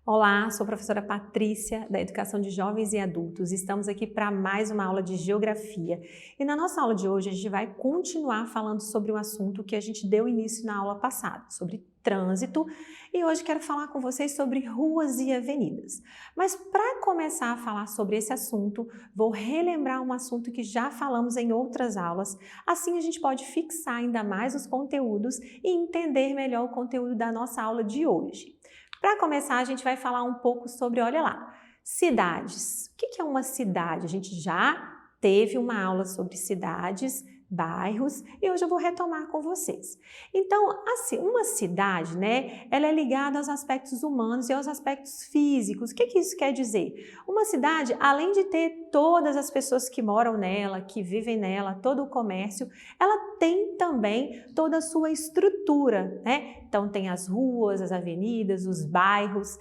Olá, sou a professora Patrícia, da Educação de Jovens e Adultos. Estamos aqui para mais uma aula de Geografia. E na nossa aula de hoje, a gente vai continuar falando sobre um assunto que a gente deu início na aula passada, sobre trânsito. E hoje quero falar com vocês sobre ruas e avenidas. Mas para começar a falar sobre esse assunto, vou relembrar um assunto que já falamos em outras aulas. Assim a gente pode fixar ainda mais os conteúdos e entender melhor o conteúdo da nossa aula de hoje. Para começar, a gente vai falar um pouco sobre, olha lá, cidades. O que é uma cidade? A gente já teve uma aula sobre cidades, bairros, e hoje eu vou retomar com vocês. Então, assim, uma cidade, né, ela é ligada aos aspectos humanos e aos aspectos físicos. O que isso quer dizer? Uma cidade, além de ter todas as pessoas que moram nela, que vivem nela, todo o comércio, ela tem também toda a sua estrutura, né? Então, tem as ruas, as avenidas, os bairros,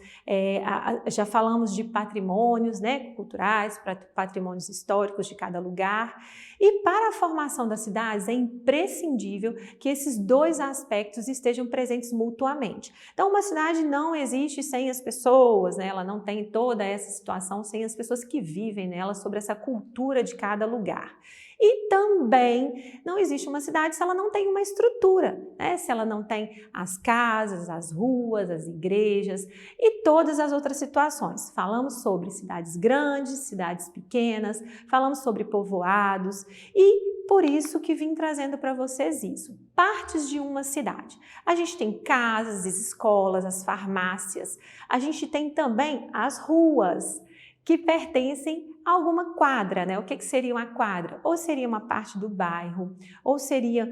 já falamos de patrimônios, né, culturais, patrimônios históricos de cada lugar. E para a formação das cidades é imprescindível que esses dois aspectos estejam presentes mutuamente. Então, uma cidade não existe sem as pessoas, né? Ela não tem toda essa situação sem as pessoas que vivem nela, sobre essa cultura de cada lugar. E também não existe uma cidade se ela não tem uma estrutura, né? Se ela não tem as casas, as ruas, as igrejas e todas as outras situações. Falamos sobre cidades grandes, cidades pequenas, falamos sobre povoados e por isso que vim trazendo para vocês isso. Partes de uma cidade. A gente tem casas, as escolas, as farmácias. A gente tem também as ruas, que pertencem a alguma quadra, né? O que seria uma quadra? Ou seria uma parte do bairro, ou seria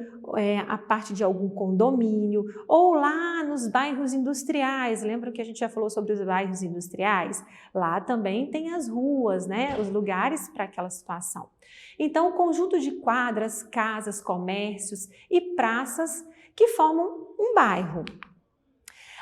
a parte de algum condomínio, ou lá nos bairros industriais. Lembram que a gente já falou sobre os bairros industriais? Lá também tem as ruas, né? Os lugares para aquela situação. Então, o conjunto de quadras, casas, comércios e praças que formam um bairro.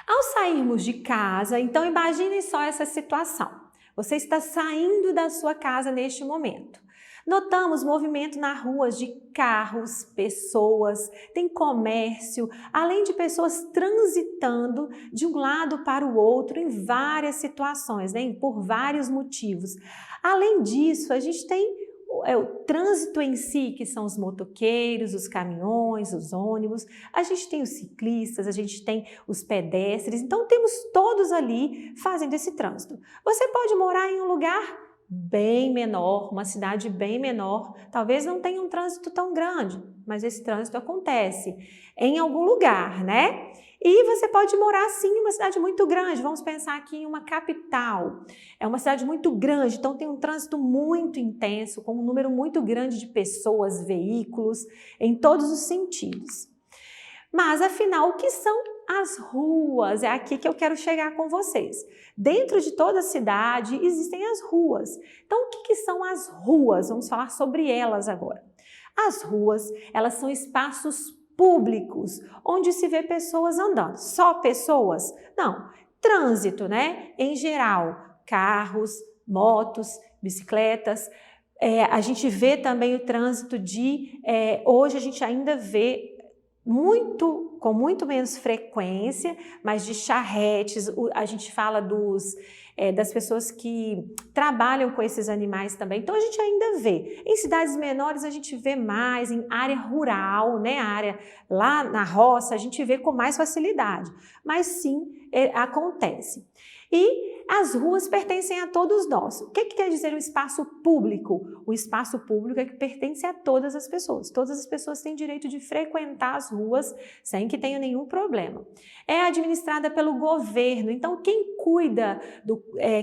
Ao sairmos de casa, então imaginem só essa situação. Você está saindo da sua casa neste momento. Notamos movimento nas ruas de carros, pessoas, tem comércio, além de pessoas transitando de um lado para o outro em várias situações, né? Por vários motivos. Além disso, a gente tem o trânsito em si, que são os motoqueiros, os caminhões, os ônibus, a gente tem os ciclistas, a gente tem os pedestres, então temos todos ali fazendo esse trânsito. Você pode morar em um lugar bem menor, uma cidade bem menor, talvez não tenha um trânsito tão grande, mas esse trânsito acontece em algum lugar, né? E você pode morar sim em uma cidade muito grande, vamos pensar aqui em uma capital, é uma cidade muito grande, então tem um trânsito muito intenso, com um número muito grande de pessoas, veículos, em todos os sentidos. Mas afinal, o que são as ruas? É aqui que eu quero chegar com vocês. Dentro de toda a cidade existem as ruas. Então, o que são as ruas? Vamos falar sobre elas agora. As ruas, elas são espaços públicos, onde se vê pessoas andando. Só pessoas? Não. Trânsito, né? Em geral, carros, motos, bicicletas. A gente vê também o trânsito hoje a gente ainda vê com muito menos frequência, mas de charretes, a gente fala das pessoas que trabalham com esses animais também, então a gente ainda vê. Em cidades menores a gente vê mais, em área rural, né, área lá na roça, a gente vê com mais facilidade, mas sim, acontece. E as ruas pertencem a todos nós. O que quer dizer o espaço público? O espaço público é que pertence a todas as pessoas. Todas as pessoas têm direito de frequentar as ruas sem que tenha nenhum problema. É administrada pelo governo, então quem cuida,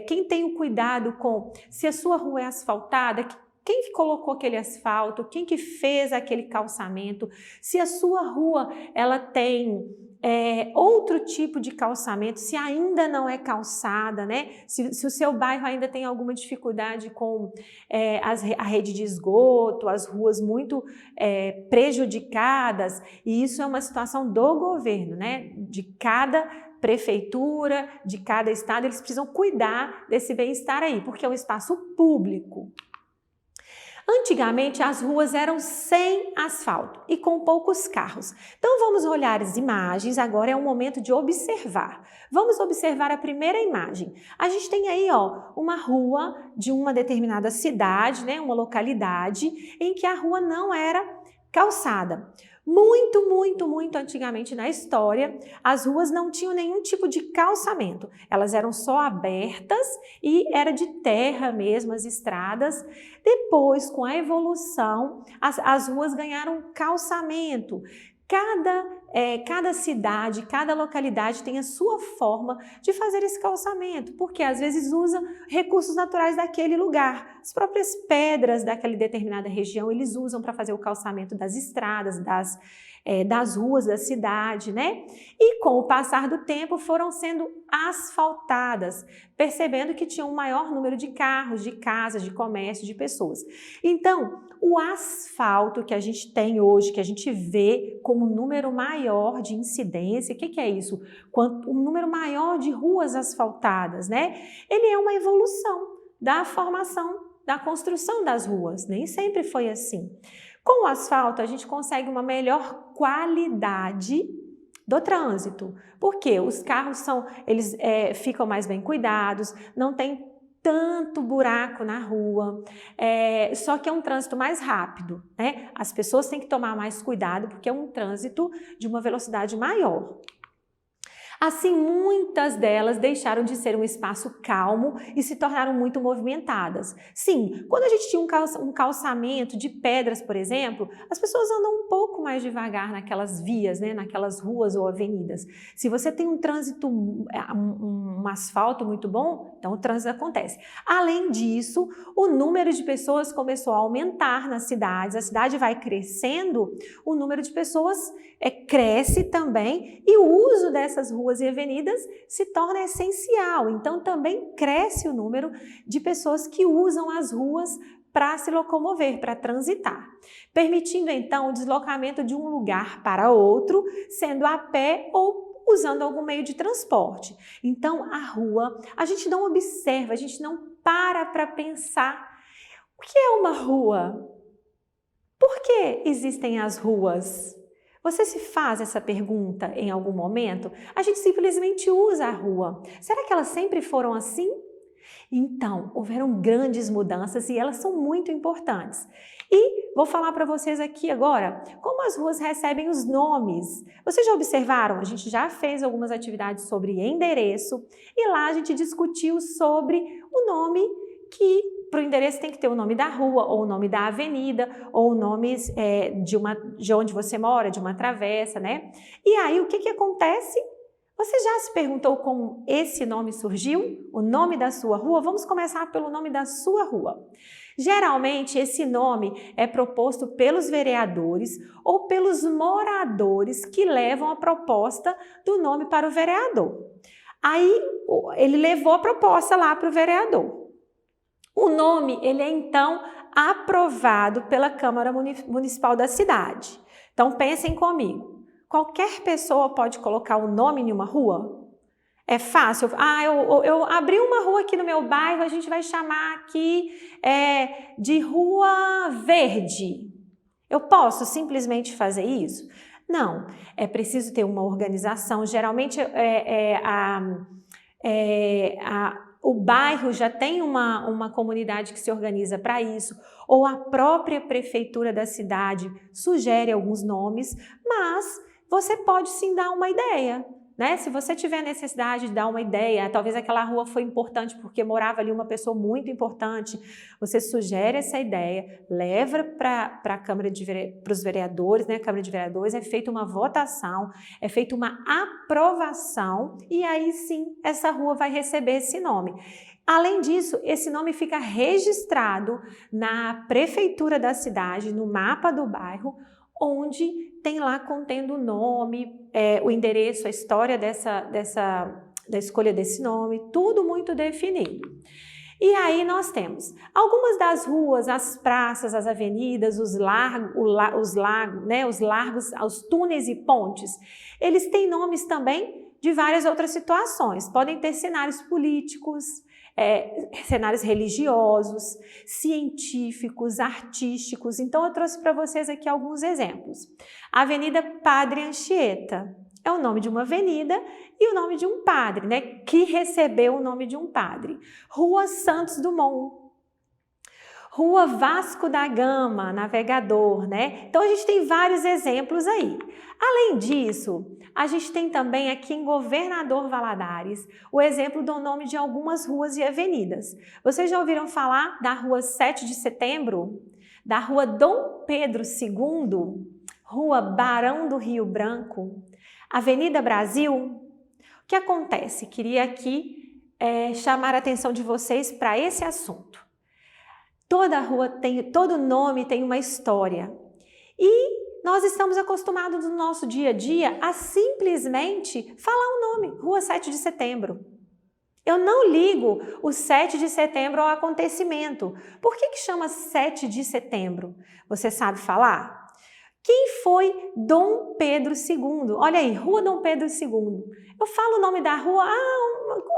quem tem o cuidado com se a sua rua é asfaltada, quem que colocou aquele asfalto, quem que fez aquele calçamento, se a sua rua ela tem outro tipo de calçamento, se ainda não é calçada, né? Se o seu bairro ainda tem alguma dificuldade com a rede de esgoto, as ruas muito prejudicadas, e isso é uma situação do governo, né? De cada prefeitura, de cada estado, eles precisam cuidar desse bem-estar aí, porque é um espaço público. Antigamente, as ruas eram sem asfalto e com poucos carros. Então, vamos olhar as imagens, agora é o momento de observar. Vamos observar a primeira imagem. A gente tem aí, ó, uma rua de uma determinada cidade, né, uma localidade, em que a rua não era calçada. Muito antigamente na história, as ruas não tinham nenhum tipo de calçamento. Elas eram só abertas e era de terra mesmo, as estradas. Depois, com a evolução, as ruas ganharam calçamento. Cada cidade, cada localidade tem a sua forma de fazer esse calçamento, porque às vezes usa recursos naturais daquele lugar. As próprias pedras daquela determinada região eles usam para fazer o calçamento das estradas, das ruas da cidade, né? E com o passar do tempo foram sendo asfaltadas, percebendo que tinha um maior número de carros, de casas, de comércio, de pessoas. Então, o asfalto que a gente tem hoje, que a gente vê como um número maior de incidência, o que é isso? Um número maior de ruas asfaltadas, né? Ele é uma evolução da formação, da construção das ruas. Nem sempre foi assim. Com o asfalto, a gente consegue uma melhor qualidade do trânsito, porque os carros eles ficam mais bem cuidados, não tem tanto buraco na rua, só que é um trânsito mais rápido, né? As pessoas têm que tomar mais cuidado porque é um trânsito de uma velocidade maior. Assim, muitas delas deixaram de ser um espaço calmo e se tornaram muito movimentadas. Sim, quando a gente tinha um calçamento de pedras, por exemplo, as pessoas andam um pouco mais devagar naquelas vias, né, naquelas ruas ou avenidas. Se você tem um trânsito, um asfalto muito bom, então o trânsito acontece. Além disso, o número de pessoas começou a aumentar nas cidades, a cidade vai crescendo, o número de pessoas cresce também e o uso dessas ruas e avenidas se torna essencial. Então, também cresce o número de pessoas que usam as ruas para se locomover, para transitar, permitindo então o deslocamento de um lugar para outro, sendo a pé ou usando algum meio de transporte. Então, a rua, a gente não observa, a gente não para pensar o que é uma rua? Por que existem as ruas? Você se faz essa pergunta em algum momento? A gente simplesmente usa a rua. Será que elas sempre foram assim? Então, houveram grandes mudanças e elas são muito importantes. E vou falar para vocês aqui agora como as ruas recebem os nomes. Vocês já observaram? A gente já fez algumas atividades sobre endereço e lá a gente discutiu sobre o nome que para o endereço tem que ter o nome da rua, ou o nome da avenida, ou o nome de onde você mora, de uma travessa, né? E aí, o que acontece? Você já se perguntou como esse nome surgiu? O nome da sua rua? Vamos começar pelo nome da sua rua. Geralmente, esse nome é proposto pelos vereadores ou pelos moradores que levam a proposta do nome para o vereador. Aí, ele levou a proposta lá para o vereador. O nome, ele é então aprovado pela Câmara Municipal da cidade. Então, pensem comigo. Qualquer pessoa pode colocar o nome em uma rua? É fácil. Eu abri uma rua aqui no meu bairro, a gente vai chamar aqui de Rua Verde. Eu posso simplesmente fazer isso? Não. É preciso ter uma organização. Geralmente, o bairro já tem uma comunidade que se organiza para isso, ou a própria prefeitura da cidade sugere alguns nomes, mas você pode sim dar uma ideia, né? Se você tiver necessidade de dar uma ideia, talvez aquela rua foi importante porque morava ali uma pessoa muito importante, você sugere essa ideia, leva para a Câmara para os vereadores, né? A Câmara de Vereadores, é feita uma votação, é feita uma aprovação e aí sim essa rua vai receber esse nome. Além disso, esse nome fica registrado na prefeitura da cidade, no mapa do bairro, onde tem lá contendo o nome, o endereço, a história da escolha desse nome, tudo muito definido. E aí nós temos algumas das ruas, as praças, as avenidas, os lagos, né, os largos, os túneis e pontes, eles têm nomes também de várias outras situações. Podem ter cenários políticos, cenários religiosos, científicos, artísticos. Então eu trouxe para vocês aqui alguns exemplos. A Avenida Padre Anchieta é o nome de uma avenida e o nome de um padre, né, que recebeu o nome de um padre. Rua Santos Dumont, Rua Vasco da Gama, navegador, né? Então a gente tem vários exemplos aí. Além disso, a gente tem também aqui em Governador Valadares o exemplo do nome de algumas ruas e avenidas. Vocês já ouviram falar da Rua 7 de Setembro? Da Rua Dom Pedro II? Rua Barão do Rio Branco? Avenida Brasil? O que acontece? Queria aqui chamar a atenção de vocês para esse assunto. Toda rua tem, todo nome tem uma história. E nós estamos acostumados no nosso dia a dia a simplesmente falar o nome, Rua 7 de Setembro. Eu não ligo o 7 de setembro ao acontecimento. Por que chama 7 de setembro? Você sabe falar? Quem foi Dom Pedro II? Olha aí, Rua Dom Pedro II. Eu falo o nome da rua,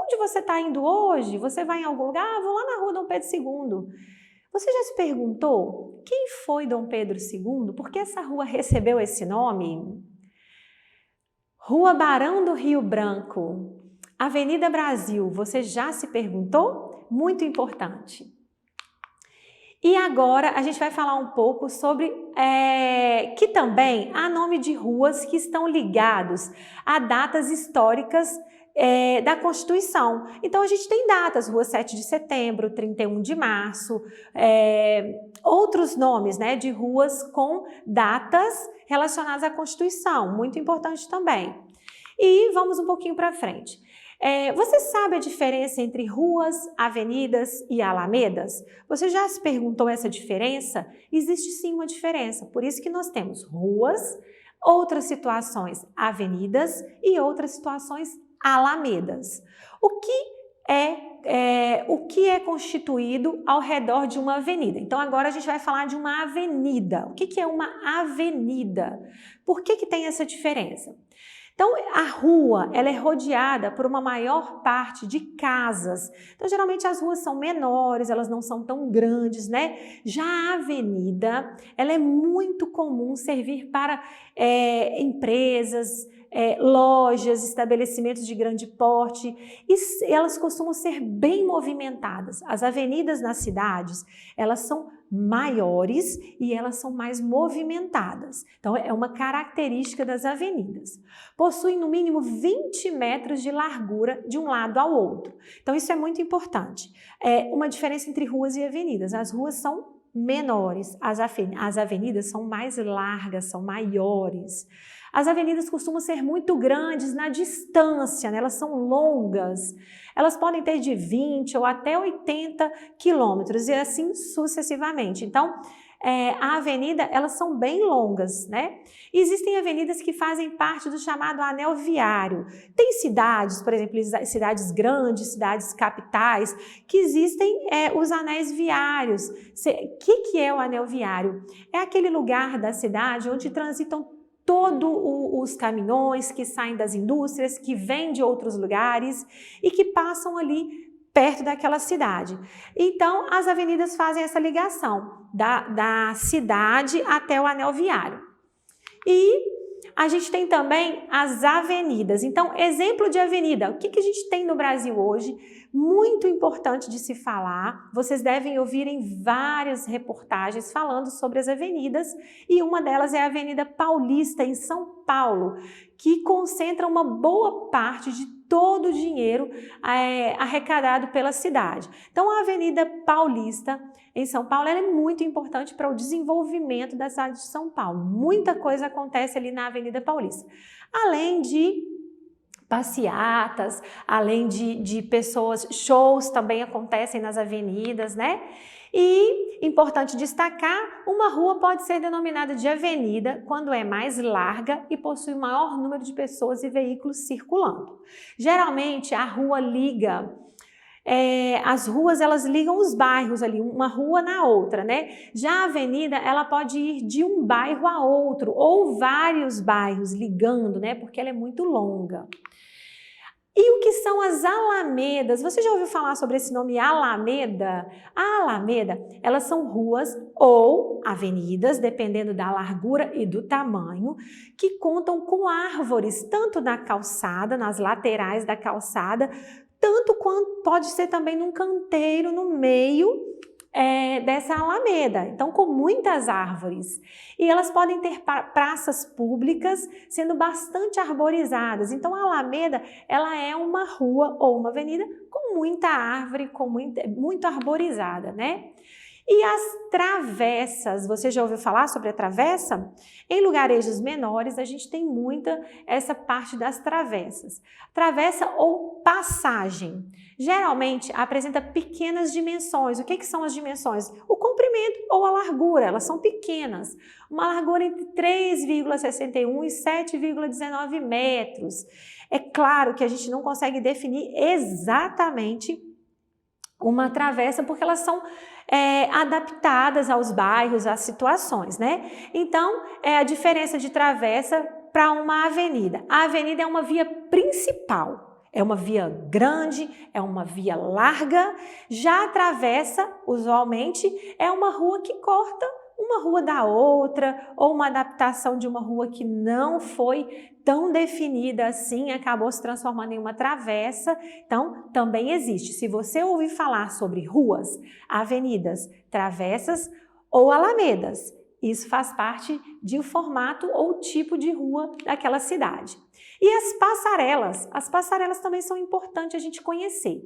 onde você está indo hoje? Você vai em algum lugar? Vou lá na Rua Dom Pedro II. Você já se perguntou quem foi Dom Pedro II? Por que essa rua recebeu esse nome? Rua Barão do Rio Branco, Avenida Brasil, você já se perguntou? Muito importante. E agora a gente vai falar um pouco sobre que também há nome de ruas que estão ligados a datas históricas da Constituição. Então a gente tem datas, Rua 7 de Setembro, 31 de Março, outros nomes, né, de ruas com datas relacionadas à Constituição, muito importante também. E vamos um pouquinho para frente. Você sabe a diferença entre ruas, avenidas e alamedas? Você já se perguntou essa diferença? Existe sim uma diferença, por isso que nós temos ruas, outras situações avenidas e outras situações alamedas. O que é constituído ao redor de uma avenida? Então agora a gente vai falar de uma avenida. O que é uma avenida? Por que tem essa diferença? Então, a rua, ela é rodeada por uma maior parte de casas. Então, geralmente as ruas são menores, elas não são tão grandes, né? Já a avenida, ela é muito comum servir para empresas, lojas, estabelecimentos de grande porte, e elas costumam ser bem movimentadas. As avenidas nas cidades, elas são maiores e elas são mais movimentadas. Então, é uma característica das avenidas. Possuem no mínimo 20 metros de largura de um lado ao outro. Então, isso é muito importante. Uma diferença entre ruas e avenidas. As ruas são menores, as avenidas são mais largas, são maiores. As avenidas costumam ser muito grandes na distância, né? Elas são longas, elas podem ter de 20 ou até 80 quilômetros e assim sucessivamente. Então, a avenida, elas são bem longas, né? Existem avenidas que fazem parte do chamado anel viário. Tem cidades, por exemplo, cidades grandes, cidades capitais, que existem os anéis viários. O que é o anel viário? É aquele lugar da cidade onde transitam todos os caminhões que saem das indústrias, que vêm de outros lugares e que passam ali perto daquela cidade. Então, as avenidas fazem essa ligação da cidade até o anel viário. E a gente tem também as avenidas. Então, exemplo de avenida. O que a gente tem no Brasil hoje? Muito importante de se falar. Vocês devem ouvir em várias reportagens falando sobre as avenidas. E uma delas é a Avenida Paulista, em São Paulo, que concentra uma boa parte de todo o dinheiro arrecadado pela cidade. Então, a Avenida Paulista, em São Paulo, ela é muito importante para o desenvolvimento da cidade de São Paulo. Muita coisa acontece ali na Avenida Paulista. Além de passeatas, além de pessoas, shows também acontecem nas avenidas, né? E, importante destacar, uma rua pode ser denominada de avenida quando é mais larga e possui maior número de pessoas e veículos circulando. Geralmente, a rua liga... as ruas, elas ligam os bairros ali, uma rua na outra, né? Já a avenida, ela pode ir de um bairro a outro, ou vários bairros ligando, né? Porque ela é muito longa. E o que são as alamedas? Você já ouviu falar sobre esse nome alameda? A alameda, elas são ruas ou avenidas, dependendo da largura e do tamanho, que contam com árvores, tanto na calçada, nas laterais da calçada, tanto quanto pode ser também num canteiro no meio dessa alameda, então com muitas árvores. E elas podem ter praças públicas sendo bastante arborizadas. Então a alameda, ela é uma rua ou uma avenida com muita árvore, muito arborizada, né? E as travessas, você já ouviu falar sobre a travessa? Em lugarejos menores, a gente tem muita essa parte das travessas. Travessa ou passagem. Geralmente apresenta pequenas dimensões. O que são as dimensões? O comprimento ou a largura, elas são pequenas. Uma largura entre 3,61 e 7,19 metros. É claro que a gente não consegue definir exatamente uma travessa porque elas são adaptadas aos bairros, às situações, né? Então, é a diferença de travessa para uma avenida. A avenida é uma via principal. É uma via grande, é uma via larga. Já a travessa, usualmente, é uma rua que corta uma rua da outra, ou uma adaptação de uma rua que não foi tão definida assim, acabou se transformando em uma travessa. Então, também existe. Se você ouvir falar sobre ruas, avenidas, travessas ou alamedas, isso faz parte de um formato ou tipo de rua daquela cidade. E as passarelas também são importantes a gente conhecer.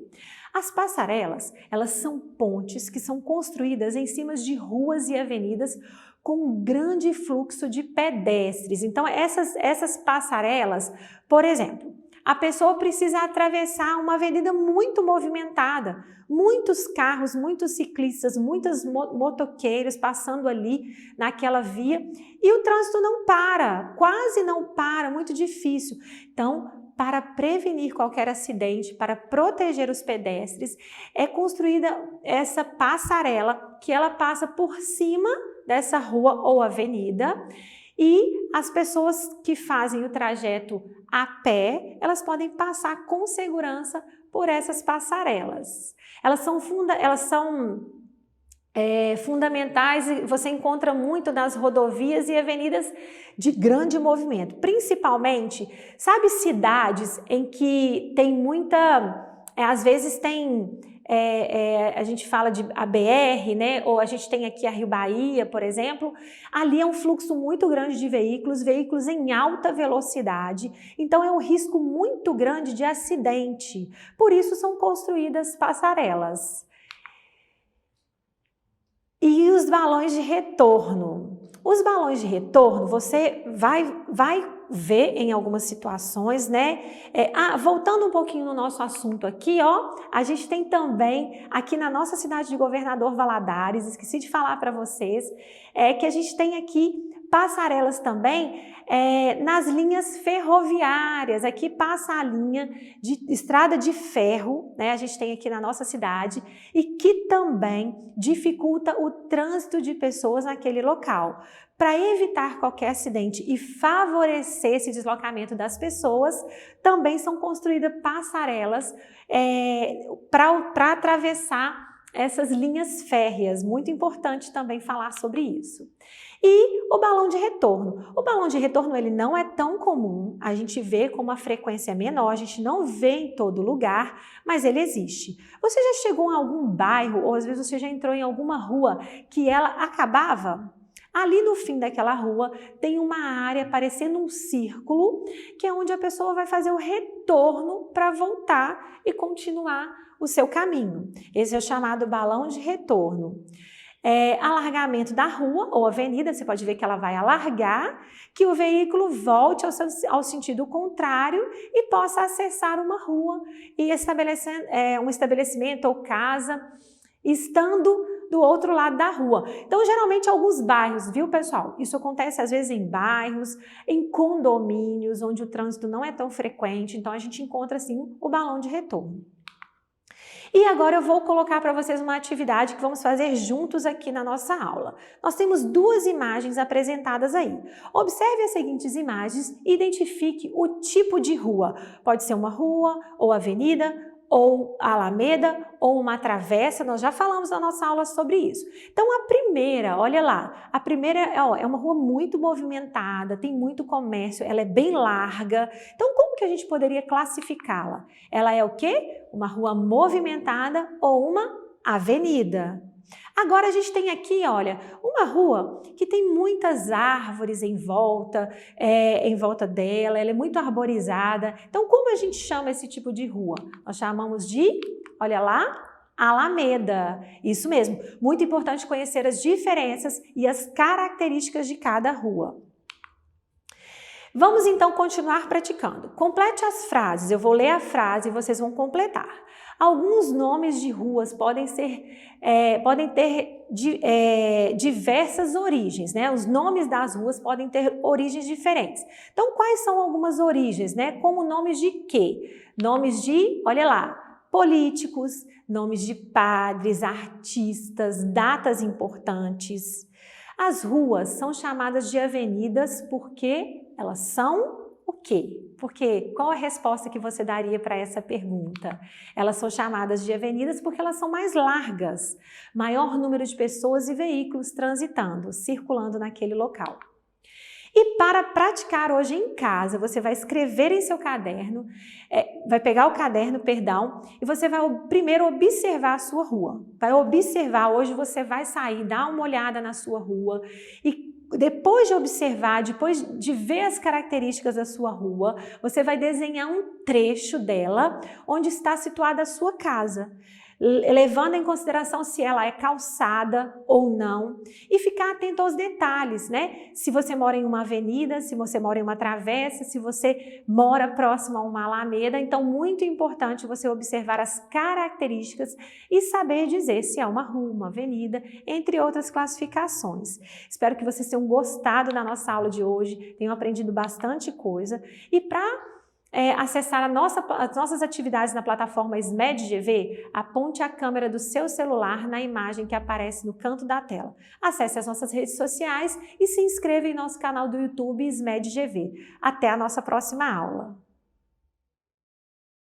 As passarelas, elas são pontes que são construídas em cima de ruas e avenidas com um grande fluxo de pedestres. Então, essas passarelas, por exemplo, a pessoa precisa atravessar uma avenida muito movimentada, muitos carros, muitos ciclistas, muitos motoqueiros passando ali naquela via e o trânsito não para, quase não para, muito difícil. Então, para prevenir qualquer acidente, para proteger os pedestres, é construída essa passarela que ela passa por cima dessa rua ou avenida. E as pessoas que fazem o trajeto a pé, elas podem passar com segurança por essas passarelas. Elas são fundamentais e você encontra muito nas rodovias e avenidas de grande movimento. Principalmente, sabe, cidades em que tem muita... às vezes tem... a gente fala de ABR, né? Ou a gente tem aqui a Rio Bahia, por exemplo. Ali é um fluxo muito grande de veículos em alta velocidade. Então é um risco muito grande de acidente. Por isso são construídas passarelas. E os balões de retorno? Os balões de retorno, você vai ver em algumas situações, né? Voltando um pouquinho no nosso assunto aqui, ó, a gente tem também aqui na nossa cidade de Governador Valadares, esqueci de falar para vocês, que a gente tem aqui passarelas também nas linhas ferroviárias. Aqui passa a linha de estrada de ferro, né? A gente tem aqui na nossa cidade e que também dificulta o trânsito de pessoas naquele local. Para evitar qualquer acidente e favorecer esse deslocamento das pessoas, também são construídas passarelas para atravessar essas linhas férreas. Muito importante também falar sobre isso. E o balão de retorno. O balão de retorno ele não é tão comum, a gente vê com uma frequência menor, a gente não vê em todo lugar, mas ele existe. Você já chegou em algum bairro, ou às vezes você já entrou em alguma rua que ela acabava? Ali no fim daquela rua tem uma área parecendo um círculo, que é onde a pessoa vai fazer o retorno para voltar e continuar o seu caminho. Esse é o chamado balão de retorno. Alargamento da rua ou avenida, você pode ver que ela vai alargar, que o veículo volte ao sentido contrário e possa acessar uma rua e estabelecer um estabelecimento ou casa, estando do outro lado da rua. Então, geralmente, alguns bairros, viu, pessoal? Isso acontece às vezes em bairros, em condomínios, onde o trânsito não é tão frequente, então a gente encontra, assim, o balão de retorno. E agora eu vou colocar para vocês uma atividade que vamos fazer juntos aqui na nossa aula. Nós temos duas imagens apresentadas aí. Observe as seguintes imagens e identifique o tipo de rua. Pode ser uma rua ou avenida, ou alameda, ou uma travessa, nós já falamos na nossa aula sobre isso. Então a primeira, olha lá, a primeira é uma rua muito movimentada, tem muito comércio, ela é bem larga. Então como que a gente poderia classificá-la? Ela é o quê? Uma rua movimentada ou uma avenida. Agora a gente tem aqui, olha, uma rua que tem muitas árvores em volta dela, ela é muito arborizada. Então, como a gente chama esse tipo de rua? Nós chamamos de, olha lá, alameda. Isso mesmo, muito importante conhecer as diferenças e as características de cada rua. Vamos então continuar praticando. Complete as frases, eu vou ler a frase e vocês vão completar. Alguns nomes de ruas podem ter diversas origens, né? Os nomes das ruas podem ter origens diferentes. Então, quais são algumas origens, né? Como nomes de quê? Nomes de, olha lá, políticos, nomes de padres, artistas, datas importantes. As ruas são chamadas de avenidas porque elas são o quê? Porque qual a resposta que você daria para essa pergunta? Elas são chamadas de avenidas porque elas são mais largas, maior número de pessoas e veículos transitando, circulando naquele local. E para praticar hoje em casa, você vai escrever em seu caderno, vai pegar o caderno, perdão, e você vai primeiro observar a sua rua. Vai observar, hoje você vai sair, dar uma olhada na sua rua e depois de observar, depois de ver as características da sua rua, você vai desenhar um trecho dela onde está situada a sua casa, levando em consideração se ela é calçada ou não e ficar atento aos detalhes, né? Se você mora em uma avenida, se você mora em uma travessa, se você mora próximo a uma alameda, então muito importante você observar as características e saber dizer se é uma rua, uma avenida, entre outras classificações. Espero que vocês tenham gostado da nossa aula de hoje, tenham aprendido bastante coisa e para acessar as nossas atividades na plataforma SMED-GV, aponte a câmera do seu celular na imagem que aparece no canto da tela. Acesse as nossas redes sociais e se inscreva em nosso canal do YouTube SMED-GV. Até a nossa próxima aula!